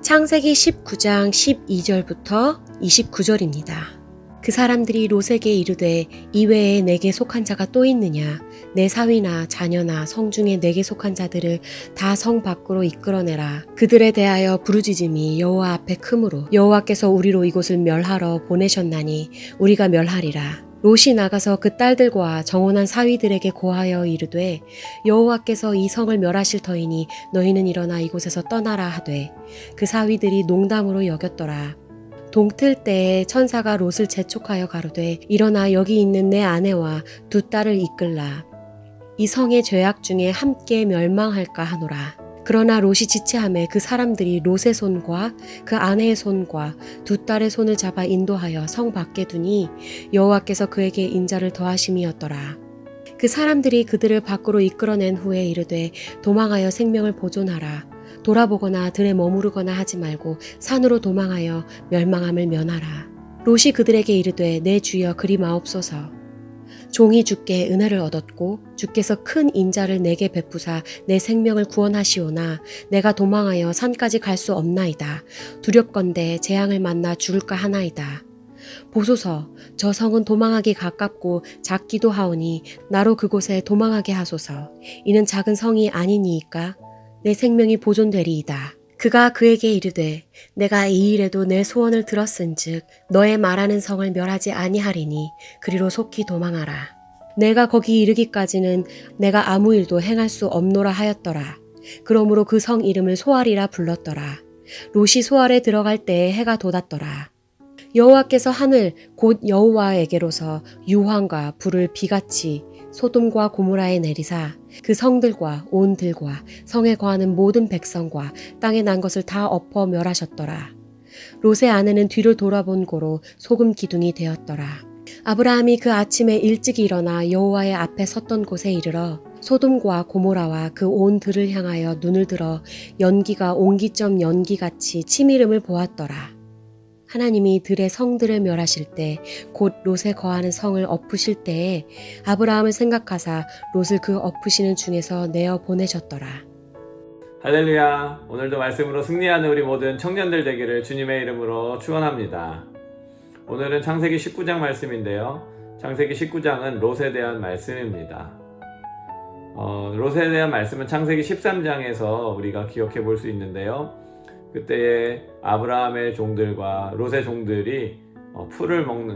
창세기 19장 12절부터 29절입니다. 그 사람들이 롯에게 이르되 이외에 내게 속한 자가 또 있느냐? 내 사위나 자녀나 성 중에 내게 속한 자들을 다 성 밖으로 이끌어내라. 그들에 대하여 부르짖음이 여호와 앞에 크므로 여호와께서 우리로 이곳을 멸하러 보내셨나니 우리가 멸하리라. 롯이 나가서 그 딸들과 정혼한 사위들에게 고하여 이르되 여호와께서 이 성을 멸하실 터이니 너희는 일어나 이곳에서 떠나라 하되 그 사위들이 농담으로 여겼더라. 동틀 때에 천사가 롯을 재촉하여 가로되 일어나 여기 있는 내 아내와 두 딸을 이끌라. 이 성의 죄악 중에 함께 멸망할까 하노라. 그러나 롯이 지체하매 그 사람들이 롯의 손과 그 아내의 손과 두 딸의 손을 잡아 인도하여 성 밖에 두니 여호와께서 그에게 인자를 더하심이었더라. 그 사람들이 그들을 밖으로 이끌어낸 후에 이르되 도망하여 생명을 보존하라. 돌아보거나 들에 머무르거나 하지 말고 산으로 도망하여 멸망함을 면하라. 롯이 그들에게 이르되 내 주여 그리 마옵소서. 종이 주께 은혜를 얻었고 주께서 큰 인자를 내게 베푸사 내 생명을 구원하시오나 내가 도망하여 산까지 갈 수 없나이다. 두렵건대 재앙을 만나 죽을까 하나이다. 보소서, 저 성은 도망하기 가깝고 작기도 하오니 나로 그곳에 도망하게 하소서. 이는 작은 성이 아니니이까 내 생명이 보존되리이다. 그가 그에게 이르되 내가 이 일에도 내 소원을 들었은즉 너의 말하는 성을 멸하지 아니하리니 그리로 속히 도망하라. 내가 거기 이르기까지는 내가 아무 일도 행할 수 없노라 하였더라. 그러므로 그 성 이름을 소알이라 불렀더라. 롯이 소알에 들어갈 때에 해가 돋았더라. 여호와께서 하늘 곧 여호와에게로서 유황과 불을 비같이 소돔과 고모라에 내리사 그 성들과 온 들과 성에 거하는 모든 백성과 땅에 난 것을 다 엎어 멸하셨더라. 롯의 아내는 뒤를 돌아본 고로 소금 기둥이 되었더라. 아브라함이 그 아침에 일찍 일어나 여호와의 앞에 섰던 곳에 이르러 소돔과 고모라와 그 온 들을 향하여 눈을 들어 연기가 옹기점 연기같이 치미름을 보았더라. 하나님이 들의 성들을 멸하실 때 곧 롯에 거하는 성을 엎으실 때에 아브라함을 생각하사 롯을 그 엎으시는 중에서 내어 보내셨더라. 할렐루야. 오늘도 말씀으로 승리하는 우리 모든 청년들 되기를 주님의 이름으로 축원합니다. 오늘은 창세기 19장 말씀인데요. 창세기 19장은 롯에 대한 말씀입니다. 롯에 대한 말씀은 창세기 13장에서 우리가 기억해 볼 수 있는데요. 그때에 아브라함의 종들과 롯의 종들이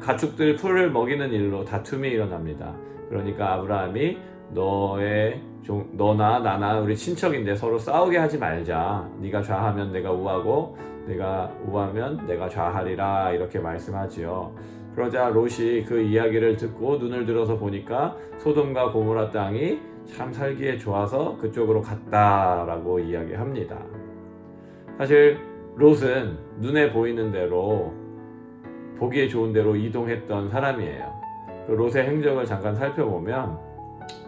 가축들 풀을 먹이는 일로 다툼이 일어납니다. 그러니까 아브라함이 너나 나나 우리 친척인데 서로 싸우게 하지 말자. 네가 좌하면 내가 우하고 내가 우하면 내가 좌하리라 이렇게 말씀하지요. 그러자 롯이 그 이야기를 듣고 눈을 들어서 보니까 소돔과 고모라 땅이 참 살기에 좋아서 그쪽으로 갔다라고 이야기합니다. 사실 롯은 눈에 보이는 대로 보기에 좋은 대로 이동했던 사람이에요. 그 롯의 행적을 잠깐 살펴보면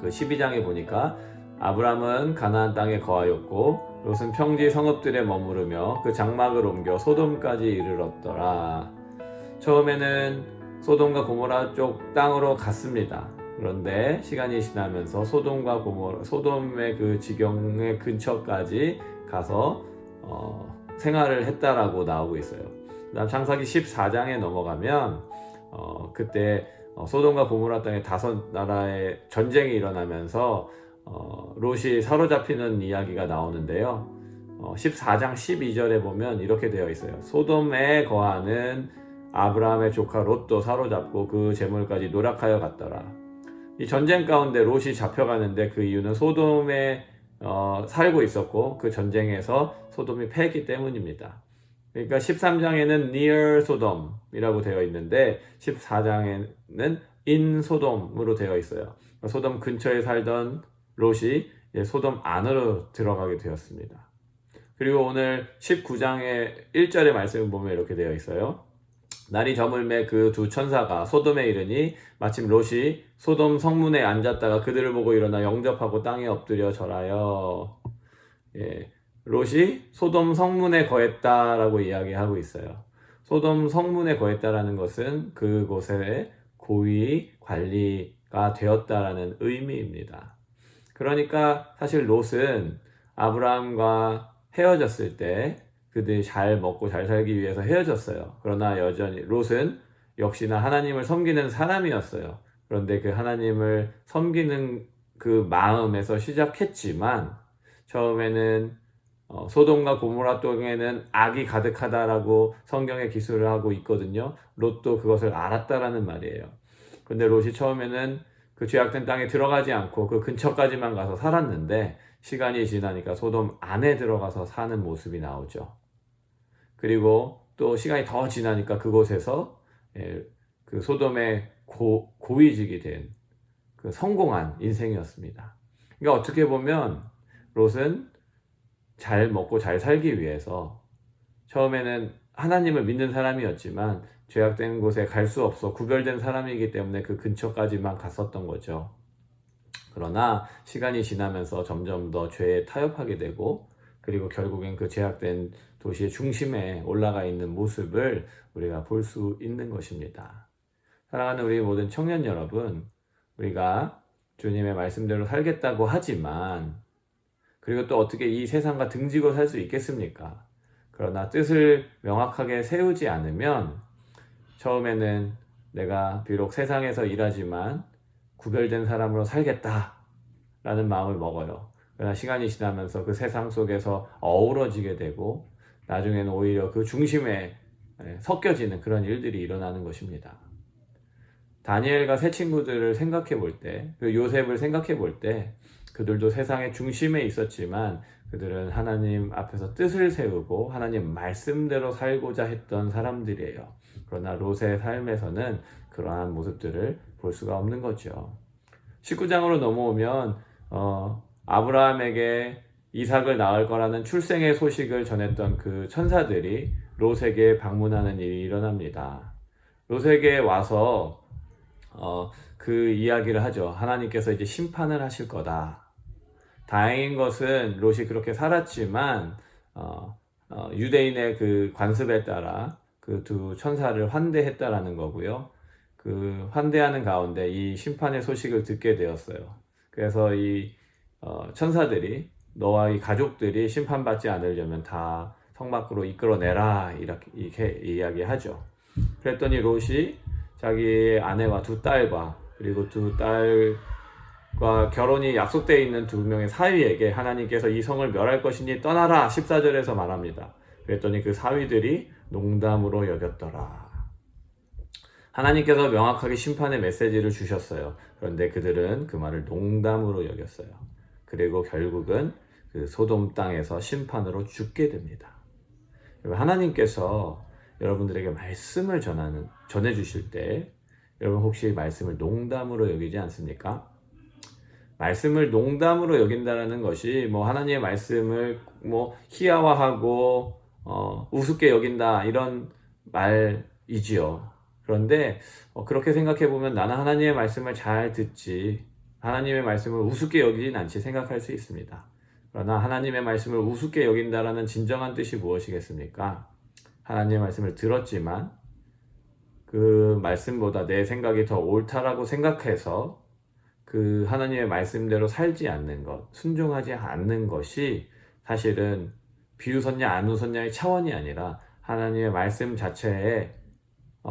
그 12장에 보니까 아브람은 가나안 땅에 거하였고 롯은 평지 성읍들에 머무르며 그 장막을 옮겨 소돔까지 이르렀더라. 처음에는 소돔과 고모라 쪽 땅으로 갔습니다. 그런데 시간이 지나면서 소돔과 고모라, 소돔의 그 지경의 근처까지 가서 생활을 했다라고 나오고 있어요. 그다음 창세기 14장에 넘어가면 그때 소돔과 고모라 땅에 5나라의 전쟁이 일어나면서 롯이 사로잡히는 이야기가 나오는데요. 14장 12절에 보면 이렇게 되어 있어요. 소돔에 거하는 아브라함의 조카 롯도 사로잡고 그 재물까지 노력하여 갔더라. 이 전쟁 가운데 롯이 잡혀가는데 그 이유는 소돔에 살고 있었고 그 전쟁에서 소돔이 패했기 때문입니다. 그러니까 13장에는 near 소돔이라고 되어 있는데 14장에는 in 소돔으로 되어 있어요. 소돔 근처에 살던 롯이 소돔 안으로 들어가게 되었습니다. 그리고 오늘 19장의 1절의 말씀을 보면 이렇게 되어 있어요. 날이 저물매 그 두 천사가 소돔에 이르니 마침 롯이 소돔 성문에 앉았다가 그들을 보고 일어나 영접하고 땅에 엎드려 절하여. 롯이 소돔 성문에 거했다라고 이야기하고 있어요. 소돔 성문에 거했다라는 것은 그곳의 고위 관리가 되었다라는 의미입니다. 그러니까 사실 롯은 아브라함과 헤어졌을 때 그들이 잘 먹고 잘 살기 위해서 헤어졌어요. 그러나 여전히 롯은 역시나 하나님을 섬기는 사람이었어요. 그런데 그 하나님을 섬기는 그 마음에서 시작했지만 처음에는 소돔과 고모라 땅에는 악이 가득하다라고 성경에 기술을 하고 있거든요. 롯도 그것을 알았다라는 말이에요. 그런데 롯이 처음에는 그 죄악된 땅에 들어가지 않고 그 근처까지만 가서 살았는데 시간이 지나니까 소돔 안에 들어가서 사는 모습이 나오죠. 그리고 또 시간이 더 지나니까 그곳에서 그 소돔의 고위직이 된 그 성공한 인생이었습니다. 그러니까 어떻게 보면 롯은 잘 먹고 잘 살기 위해서 처음에는 하나님을 믿는 사람이었지만 죄악된 곳에 갈 수 없어 구별된 사람이기 때문에 그 근처까지만 갔었던 거죠. 그러나 시간이 지나면서 점점 더 죄에 타협하게 되고 그리고 결국엔 그 죄악된 도시의 중심에 올라가 있는 모습을 우리가 볼 수 있는 것입니다. 사랑하는 우리 모든 청년 여러분, 우리가 주님의 말씀대로 살겠다고 하지만 그리고 또 어떻게 이 세상과 등지고 살 수 있겠습니까? 그러나 뜻을 명확하게 세우지 않으면 처음에는 내가 비록 세상에서 일하지만 구별된 사람으로 살겠다라는 마음을 먹어요. 그러나 시간이 지나면서 그 세상 속에서 어우러지게 되고 나중에는 오히려 그 중심에 섞여지는 그런 일들이 일어나는 것입니다. 다니엘과 세 친구들을 생각해 볼 때, 그 요셉을 생각해 볼 때 그들도 세상의 중심에 있었지만 그들은 하나님 앞에서 뜻을 세우고 하나님 말씀대로 살고자 했던 사람들이에요. 그러나 롯의 삶에서는 그러한 모습들을 볼 수가 없는 거죠. 19장으로 넘어오면 아브라함에게 이삭을 낳을 거라는 출생의 소식을 전했던 그 천사들이 롯에게 방문하는 일이 일어납니다. 롯에게 와서 그 이야기를 하죠. 하나님께서 이제 심판을 하실 거다. 다행인 것은 롯이 그렇게 살았지만 유대인의 그 관습에 따라 그 두 천사를 환대했다라는 거고요. 그 환대하는 가운데 이 심판의 소식을 듣게 되었어요. 그래서 이 천사들이 너와 이 가족들이 심판받지 않으려면 다 성 밖으로 이끌어내라 이렇게 이야기하죠. 그랬더니 롯이 자기의 아내와 두 딸과 그리고 두 딸과 결혼이 약속되어 있는 두 명의 사위에게 하나님께서 이 성을 멸할 것이니 떠나라 14절에서 말합니다. 그랬더니 그 사위들이 농담으로 여겼더라. 하나님께서 명확하게 심판의 메시지를 주셨어요. 그런데 그들은 그 말을 농담으로 여겼어요. 그리고 결국은 그 소돔 땅에서 심판으로 죽게 됩니다. 하나님께서 여러분들에게 말씀을 전해 주실 때 여러분 혹시 말씀을 농담으로 여기지 않습니까? 말씀을 농담으로 여긴다는 것이 하나님의 말씀을 희화화하고 우습게 여긴다 이런 말이지요. 그런데 그렇게 생각해 보면 나는 하나님의 말씀을 잘 듣지 하나님의 말씀을 우습게 여기진 않지 생각할 수 있습니다. 그러나 하나님의 말씀을 우습게 여긴다라는 진정한 뜻이 무엇이겠습니까? 하나님의 말씀을 들었지만 그 말씀보다 내 생각이 더 옳다라고 생각해서 그 하나님의 말씀대로 살지 않는 것, 순종하지 않는 것이 사실은 비웃었냐 안 웃었냐의 차원이 아니라 하나님의 말씀 자체에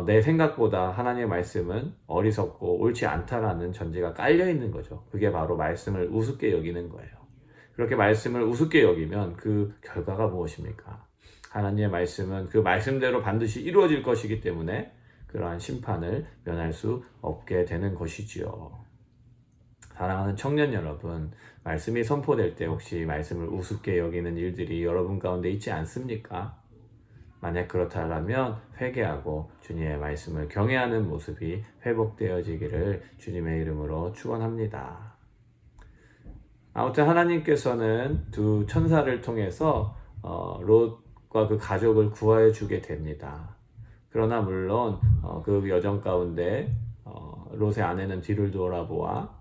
내 생각보다 하나님의 말씀은 어리석고 옳지 않다라는 전제가 깔려 있는 거죠. 그게 바로 말씀을 우습게 여기는 거예요. 그렇게 말씀을 우습게 여기면 그 결과가 무엇입니까? 하나님의 말씀은 그 말씀대로 반드시 이루어질 것이기 때문에 그러한 심판을 면할 수 없게 되는 것이지요. 사랑하는 청년 여러분, 말씀이 선포될 때 혹시 말씀을 우습게 여기는 일들이 여러분 가운데 있지 않습니까? 만약 그렇다면 회개하고 주님의 말씀을 경외하는 모습이 회복되어지기를 주님의 이름으로 축원합니다. 아무튼 하나님께서는 두 천사를 통해서 롯과 그 가족을 구하여 주게 됩니다. 그러나 물론 그 여정 가운데 롯의 아내는 뒤를 돌아보아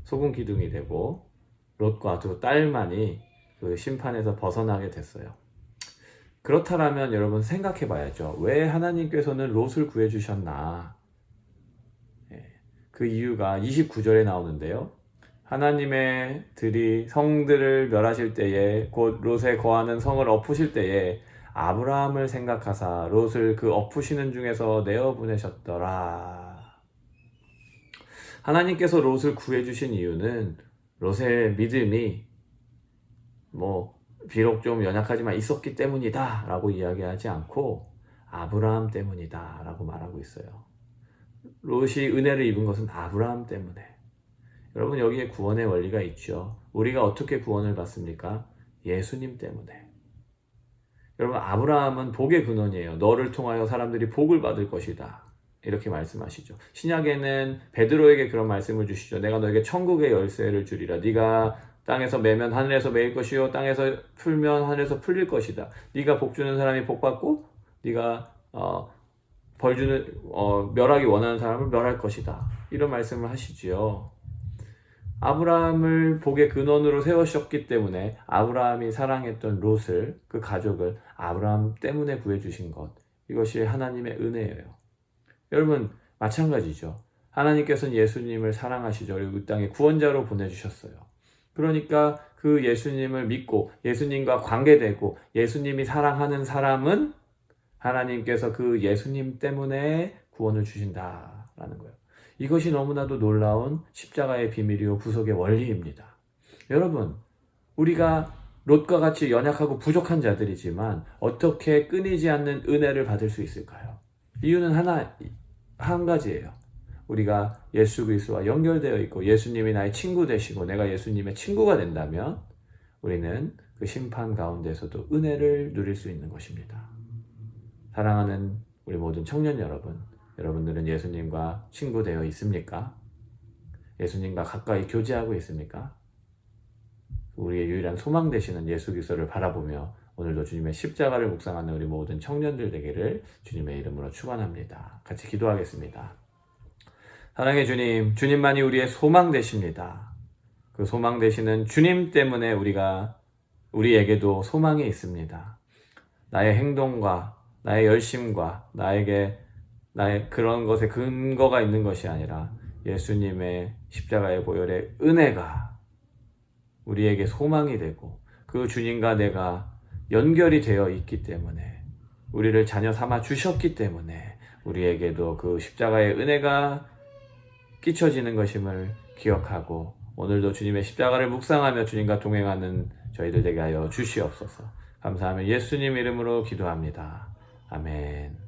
소금 기둥이 되고 롯과 두 딸만이 그 심판에서 벗어나게 됐어요. 그렇다면 여러분 생각해 봐야죠. 왜 하나님께서는 롯을 구해 주셨나? 그 이유가 29절에 나오는데요. 하나님의 들이 성들을 멸하실 때에 곧 롯에 거하는 성을 엎으실 때에 아브라함을 생각하사 롯을 그 엎으시는 중에서 내어 보내셨더라. 하나님께서 롯을 구해주신 이유는 롯의 믿음이 비록 좀 연약하지만 있었기 때문이다 라고 이야기하지 않고 아브라함 때문이다 라고 말하고 있어요. 롯이 은혜를 입은 것은 아브라함 때문에. 여러분, 여기에 구원의 원리가 있죠. 우리가 어떻게 구원을 받습니까? 예수님 때문에. 여러분, 아브라함은 복의 근원이에요. 너를 통하여 사람들이 복을 받을 것이다, 이렇게 말씀하시죠. 신약에는 베드로에게 그런 말씀을 주시죠. 내가 너에게 천국의 열쇠를 주리라. 네가 땅에서 매면 하늘에서 매일 것이요 땅에서 풀면 하늘에서 풀릴 것이다. 네가 복 주는 사람이 복 받고 네가 벌 주는 멸하기 원하는 사람을 멸할 것이다, 이런 말씀을 하시지요. 아브라함을 복의 근원으로 세우셨기 때문에 아브라함이 사랑했던 롯을, 그 가족을 아브라함 때문에 구해주신 것, 이것이 하나님의 은혜예요. 여러분, 마찬가지죠. 하나님께서는 예수님을 사랑하시죠. 그리고 이 땅에 구원자로 보내주셨어요. 그러니까 그 예수님을 믿고 예수님과 관계되고 예수님이 사랑하는 사람은 하나님께서 그 예수님 때문에 구원을 주신다라는 거예요. 이것이 너무나도 놀라운 십자가의 비밀이요 구속의 원리입니다. 여러분, 우리가 롯과 같이 연약하고 부족한 자들이지만 어떻게 끊이지 않는 은혜를 받을 수 있을까요? 이유는 한 가지예요. 우리가 예수 그리스도와 연결되어 있고 예수님이 나의 친구 되시고 내가 예수님의 친구가 된다면 우리는 그 심판 가운데서도 은혜를 누릴 수 있는 것입니다. 사랑하는 우리 모든 청년 여러분, 여러분들은 예수님과 친구 되어 있습니까? 예수님과 가까이 교제하고 있습니까? 우리의 유일한 소망 되시는 예수 그리스도를 바라보며 오늘도 주님의 십자가를 묵상하는 우리 모든 청년들 되기를 주님의 이름으로 축원합니다. 같이 기도하겠습니다. 사랑의 주님, 주님만이 우리의 소망 되십니다. 그 소망 되시는 주님 때문에 우리에게도 소망이 있습니다. 나의 행동과 나의 열심과 나의 그런 것에 근거가 있는 것이 아니라 예수님의 십자가의 보혈의 은혜가 우리에게 소망이 되고 그 주님과 내가 연결이 되어 있기 때문에, 우리를 자녀 삼아 주셨기 때문에 우리에게도 그 십자가의 은혜가 끼쳐지는 것임을 기억하고 오늘도 주님의 십자가를 묵상하며 주님과 동행하는 저희들 되게 하여 주시옵소서. 감사하며 예수님 이름으로 기도합니다. 아멘.